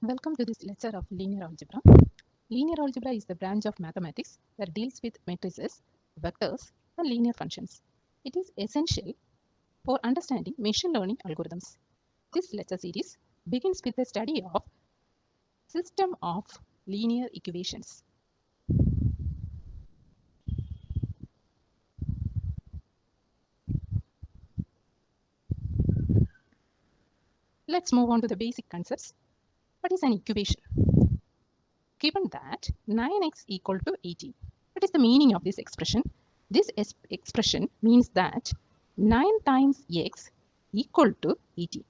Welcome to this lecture of linear algebra. Linear algebra is the branch of mathematics that deals with matrices, vectors, and linear functions. It is essential for understanding machine learning algorithms. This lecture series begins with the study of system of linear equations. Let's move on to the basic concepts. What is an equation? Given that 9x equal to 18. What is the meaning of this expression? This expression means that 9 times x equal to 18.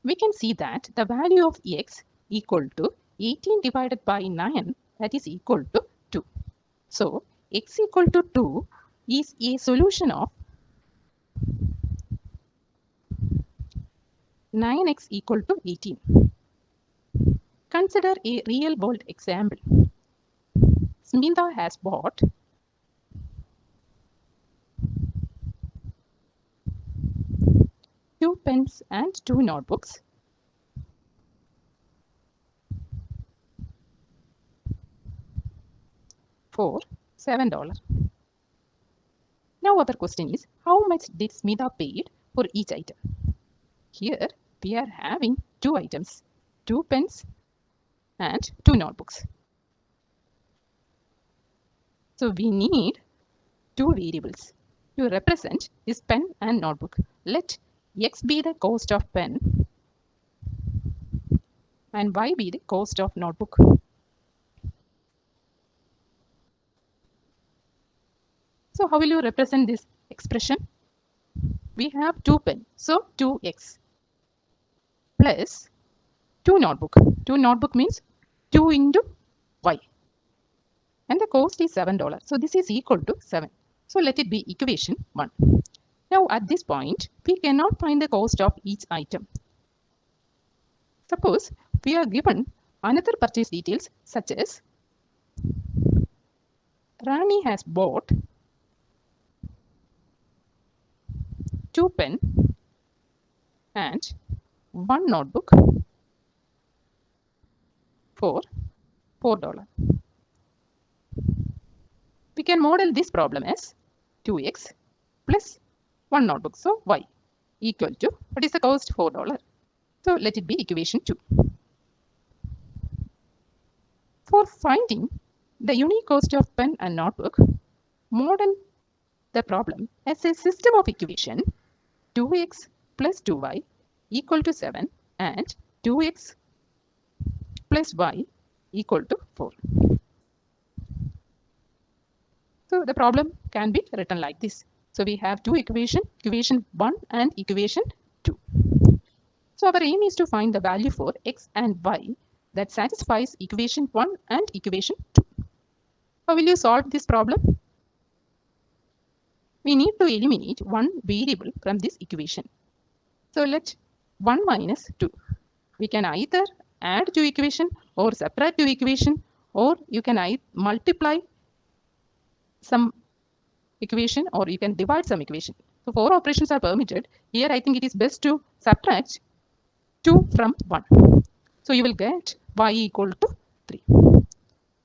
We can see that the value of x equal to 18 divided by 9, that is equal to 2. So x equal to 2 is a solution of 9x equal to 18. Consider a real world example. Smita has bought 2 pens and 2 notebooks for $7. Now our question is, how much did Smita paid for each item? Here we are having 2 items, 2 pens and 2 notebooks. So we need 2 variables to represent this pen and notebook. Let x be the cost of pen and y be the cost of notebook. So how will you represent this expression? We have 2 pen, so 2x plus 2 notebook. 2 notebook means 2 into y. And the cost is $7. So this is equal to 7. So let it be equation 1. Now at this point, we cannot find the cost of each item. Suppose we are given another purchase details such as Rani has bought 2 pen and 1 notebook for $4. We can model this problem as 2x plus 1 notebook. So y equal to, what is the cost? $4. So let it be equation 2. For finding the unique cost of pen and notebook, model the problem as a system of equation 2x plus 2y equal to 7 and 2x plus y equal to 4. So the problem can be written like this. So we have two equations, equation 1 and equation 2. So our aim is to find the value for x and y that satisfies equation 1 and equation 2. How will you solve this problem? We need to eliminate one variable from this equation. So let 1 minus 2. We can either add to equation or subtract to equation, or you can multiply some equation or you can divide some equation. So 4 operations are permitted. Here I think it is best to subtract 2 from 1. So you will get y equal to 3.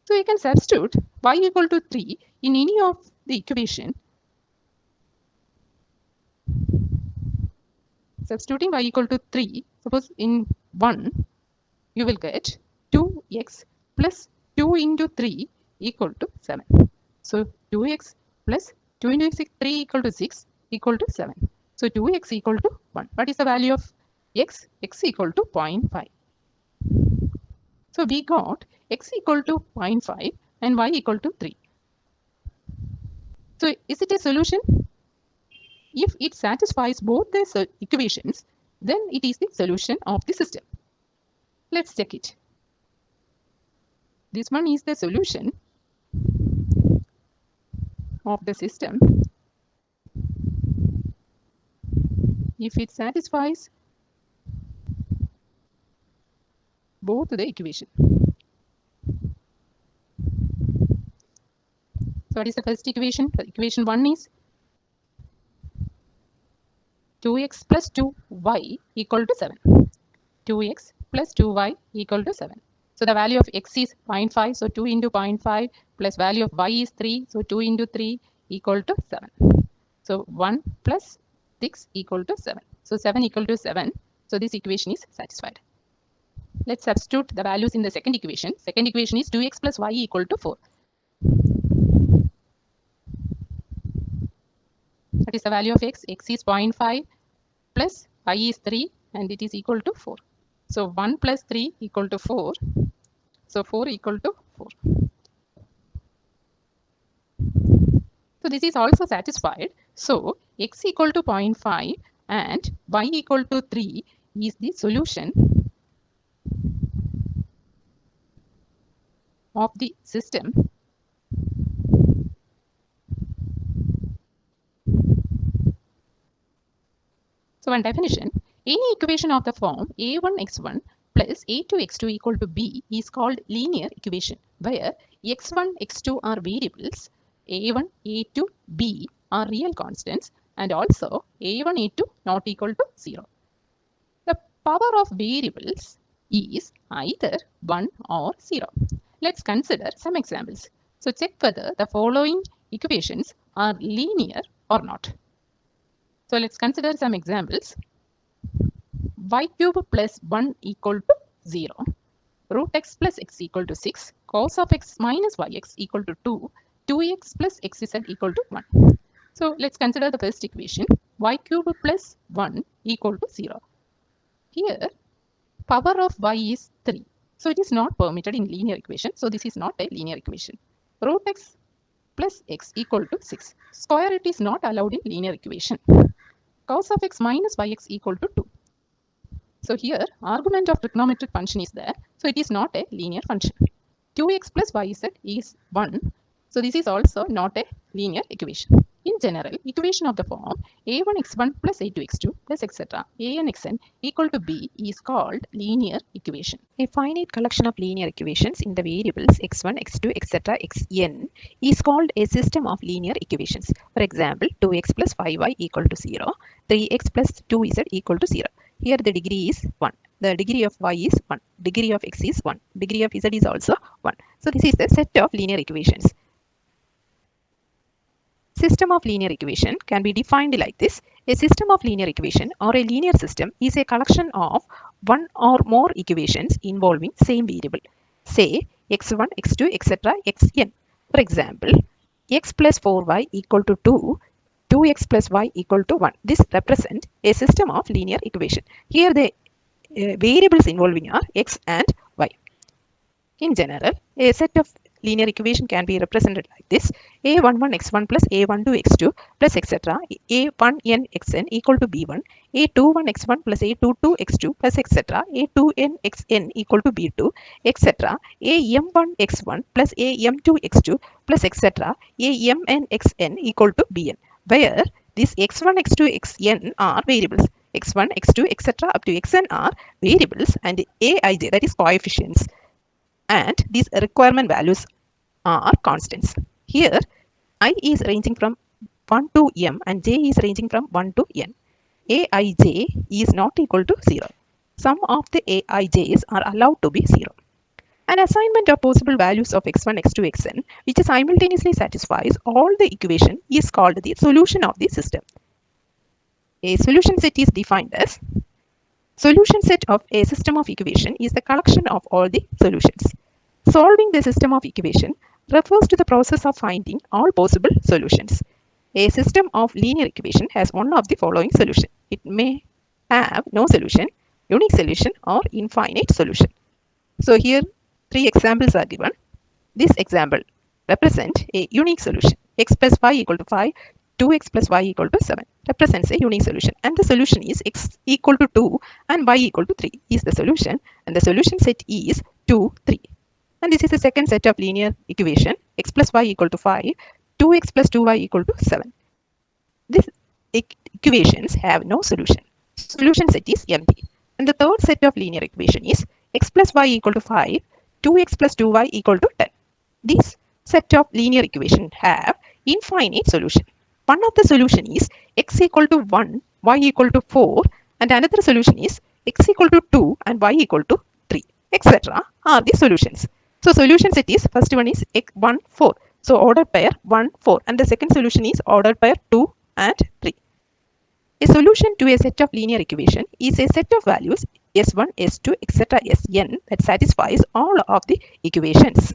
So you can substitute y equal to 3 in any of the equation. Substituting y equal to 3, suppose in 1, you will get 2x plus 2 into 3 equal to 7. So 2x plus 2 into 3 equal to 6 equal to 7. So 2x equal to 1. What is the value of x? X equal to 0.5. So we got x equal to 0.5 and y equal to 3. So is it a solution? If it satisfies both the equations, then it is the solution of the system. Let's check it. This one is the solution of the system if it satisfies both the equation. So what is the first equation? Equation 1 is 2x plus 2y equal to 7. 2x plus 2y equal to 7. So the value of x is 0.5, so 2 into 0.5 plus value of y is 3, so 2 into 3 equal to 7. So 1 plus 6 equal to 7. So 7 equal to 7. So this equation is satisfied. Let's substitute the values in the second equation. Second equation is 2x plus y equal to 4. That is the value of x. X is 0.5 plus y is 3 and it is equal to 4. So 1 plus 3 equal to 4. So 4 equal to 4. So this is also satisfied. So x equal to 0.5 and y equal to 3 is the solution of the system So one definition, any equation of the form a1x1 plus a2x2 equal to b is called linear equation, where x1, x2 are variables, a1, a2, b are real constants, and also a1, a2 not equal to 0. The power of variables is either 1 or 0. Let's consider some examples. So check whether the following equations are linear or not. So let's consider some examples. Y cube plus 1 equal to 0. Root x plus x equal to 6. Cos of x minus yx equal to 2. 2x plus xz equal to 1. So let's consider the first equation. Y cube plus 1 equal to 0. Here, power of y is 3. So it is not permitted in linear equation. So this is not a linear equation. Root x plus x equal to 6. Square it is not allowed in linear equation. Cos of x minus yx equal to 2. So here, argument of trigonometric function is there. So it is not a linear function. 2x plus yz is 1. So this is also not a linear equation. In general, equation of the form a1x1 plus a2x2 plus etc. anxn equal to b is called linear equation. A finite collection of linear equations in the variables x1, x2, etc. xn is called a system of linear equations. For example, 2x plus 5y equal to 0, 3x plus 2z equal to 0. Here the degree is 1. The degree of y is 1. Degree of x is 1. Degree of z is also 1. So this is the set of linear equations. System of linear equation can be defined like this. A system of linear equation or a linear system is a collection of one or more equations involving same variable, say x1, x2, etc. xn. For example, x plus 4y equal to 2, 2x plus y equal to 1. This represents a system of linear equation. Here the variables involving are x and y. In general, a set of linear equation can be represented like this: a11 x1 plus a12 x2 plus etc. a1n xn equal to b1, a21 x1 plus a22 x2 plus etc. a2n xn equal to b2, etc. am1 x1 plus am2 x2 plus etc. amn xn equal to bn, where these x1, x2, xn are variables. x1, x2, etc. up to xn are variables, and aij, that is coefficients, and these requirement values are constants. Here, I is ranging from 1 to m and j is ranging from 1 to n. aij is not equal to 0. Some of the aij's are allowed to be 0. An assignment of possible values of x1, x2, xn, which simultaneously satisfies all the equation, is called the solution of the system. A solution set is defined as solution set of a system of equation is the collection of all the solutions. Solving the system of equation refers to the process of finding all possible solutions. A system of linear equation has one of the following solution. It may have no solution, unique solution, or infinite solution. So here 3 examples are given. This example represents a unique solution. X plus y equal to 5, 2x plus y equal to 7 represents a unique solution, and the solution is x equal to 2 and y equal to 3 is the solution, and the solution set is 2, 3. And this is the second set of linear equation, x plus y equal to 5, 2x plus 2y equal to 7. These equations have no solution. Solution set is empty. And the third set of linear equation is x plus y equal to 5, 2x plus 2y equal to 10. This set of linear equations have infinite solution. One of the solution is x equal to 1, y equal to 4, and another solution is x equal to 2 and y equal to 3, etc. are the solutions. So solution set is, first one is x 1, 4. So ordered pair 1, 4, and the second solution is ordered pair 2 and 3. A solution to a set of linear equation is a set of values s1, s2, etc. Sn that satisfies all of the equations.